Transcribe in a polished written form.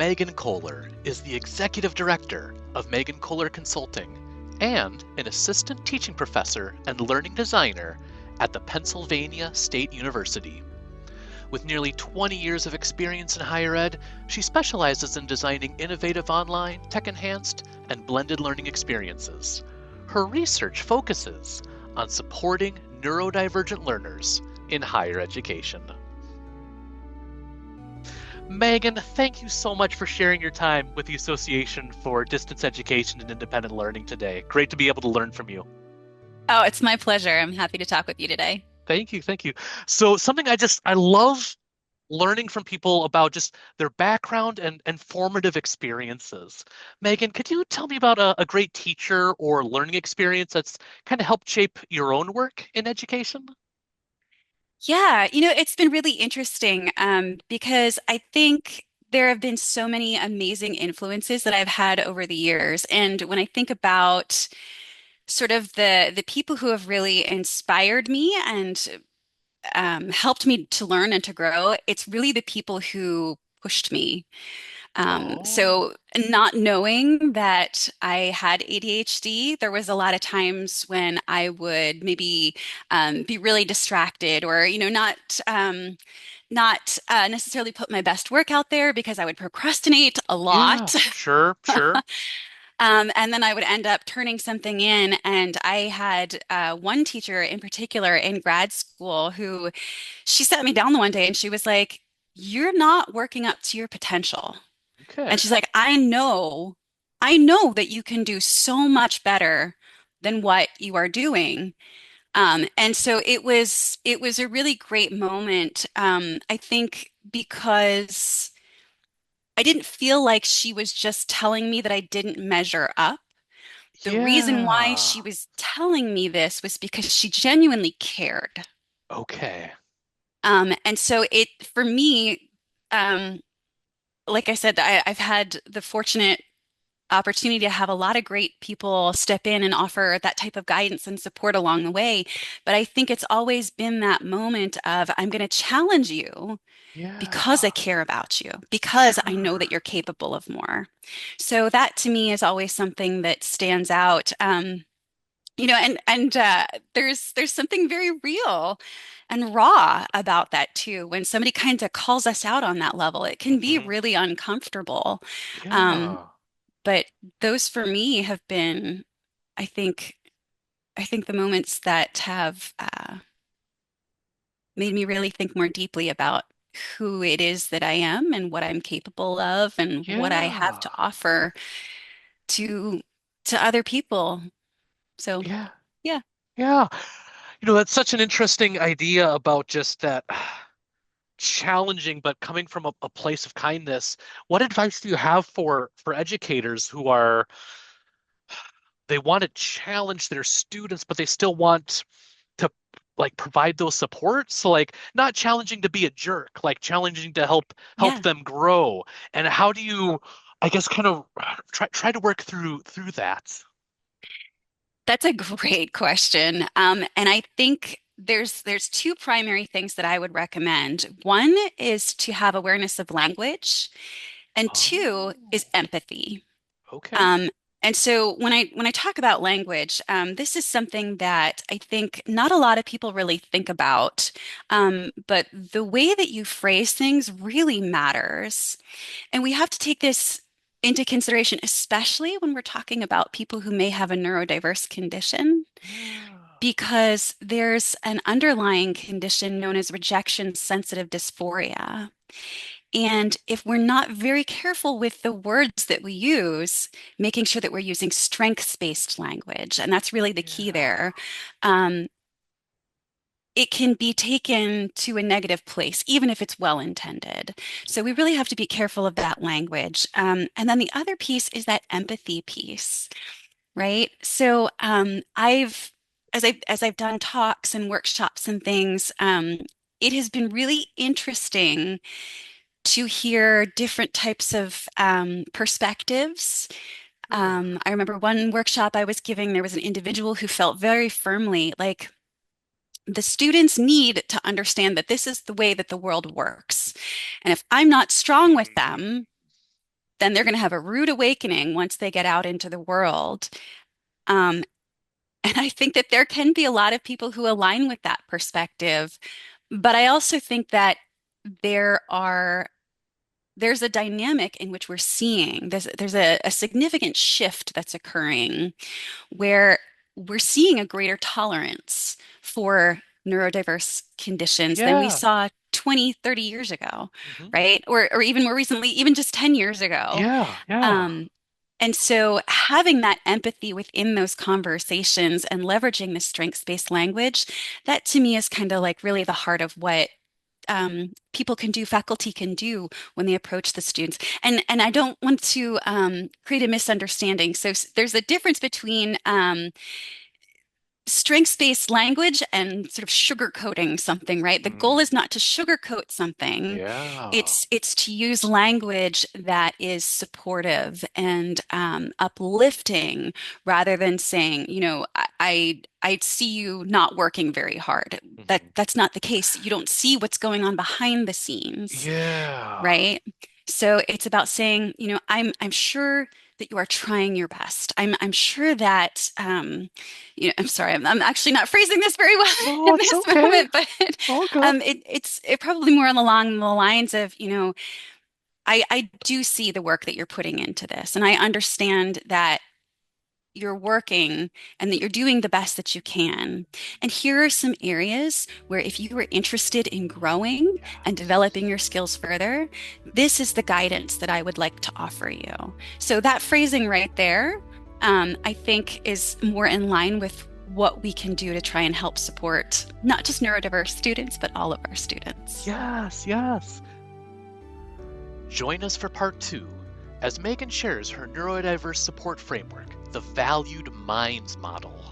Megan Kohler is the Executive Director of Megan Kohler Consulting and an Assistant Teaching Professor and Learning Designer at the Pennsylvania State University. With nearly 20 years of experience in higher ed, she specializes in designing innovative online, tech-enhanced, and blended learning experiences. Her research focuses on supporting neurodivergent learners in higher education. Megan, thank you so much for sharing your time with the Association for Distance Education and Independent Learning today. Great to be able to learn from you. Oh, it's my pleasure. I'm happy to talk with you today. Thank you, thank you. So something I love learning from people about just their background and formative experiences. Megan, could you tell me about a great teacher or learning experience that's kind of helped shape your own work in education? Yeah, it's been really interesting because I think there have been so many amazing influences that I've had over the years. And when I think about sort of the people who have really inspired me and helped me to learn and to grow, it's really the people who pushed me. Oh, So not knowing that I had ADHD, there was a lot of times when I would maybe be really distracted or, not necessarily put my best work out there because I would procrastinate a yeah, lot. sure, sure. And then I would end up turning something in. And I had one teacher in particular in grad school who she sat me down the one day and she was like, "You're not working up to your potential." Okay. And she's like, I know that you can do so much better than what you are doing. And so it was a really great moment. I think because I didn't feel like she was just telling me that I didn't measure up. The reason why Yeah. she was telling me this was because she genuinely cared. Okay. And so it, for me, um, like I said, I've had the fortunate opportunity to have a lot of great people step in and offer that type of guidance and support along the way. But I think it's always been that moment of, I'm going to challenge you because I Yeah. care about you, because I know that Sure. you're capable of more. So that to me is always something that stands out. And there's something very real and raw about that too. When somebody kind of calls us out on that level, it can be Hmm. really uncomfortable. Um, Yeah. but those for me have been, I think, I think the moments that have made me really think more deeply about who it is that I am and what I'm capable of and what I have Yeah. to offer to to other people. So, Yeah. yeah. Yeah. That's such an interesting idea about just that challenging, but coming from a place of kindness. What advice do you have for educators who are they want to challenge their students, but they still want to like provide those supports? So like not challenging to be a jerk, like challenging to help Yeah. them grow. And how do you, I guess, kind of try to work through that? That's a great question. And I think there's two primary things that I would recommend. One is to have awareness of language, and two Oh, is empathy. okay. Um, and so when I talk about language, this is something that I think not a lot of people really think about. But the way that you phrase things really matters. And we have to take this into consideration, especially when we're talking about people who may have a neurodiverse condition, Yeah. because there's an underlying condition known as rejection sensitive dysphoria. And if we're not very careful with the words that we use, making sure that we're using strengths-based language, and that's really the key Yeah. there, um, it can be taken to a negative place, even if it's well intended. So we really have to be careful of that language. And then the other piece is that empathy piece, right? So as I've done talks and workshops and things, it has been really interesting to hear different types of perspectives. Sure. I remember one workshop I was giving, there was an individual who felt very firmly like the students need to understand that this is the way that the world works. And if I'm not strong with Mhm. them, then they're going to have a rude awakening once they get out into the world. Um, and I think that there can be a lot of people who align with that perspective. But I also think that there are there's a dynamic in which we're seeing there's a significant shift that's occurring where we're seeing a greater tolerance for neurodiverse conditions than we Yeah. saw 20, 30 years ago, Hmm. right? Or even more recently, even just 10 years ago. Yeah. Yeah. Um, and so having that empathy within those conversations and leveraging the strengths-based language, that to me is kind of like really the heart of what people can do, faculty can do when they approach the students. And I don't want to create a misunderstanding. So there's a difference between strengths-based language and sort of sugarcoating something, right? The goal is Mm. not to sugarcoat something. Yeah. It's to use language that is supportive and uplifting rather than saying, I see you not working very hard. Hmm. That's not the case. You don't see what's going on behind the scenes, Yeah. right? So it's about saying, I'm sure that you are trying your best. I'm sure that I'm sorry, I'm actually not phrasing this very well No, in it's this okay. moment, but All good. it probably more along the lines of, I do see the work that you're putting into this, and I understand that you're working and that you're doing the best that you can. And here are some areas where if you were interested in growing and Yes. developing your skills further, this is the guidance that I would like to offer you. So that phrasing right there, I think is more in line with what we can do to try and help support not just neurodiverse students, but all of our students. Yes. Yes. Join us for part 2 as Megan shares her neurodiverse support framework, the Valued Minds Model.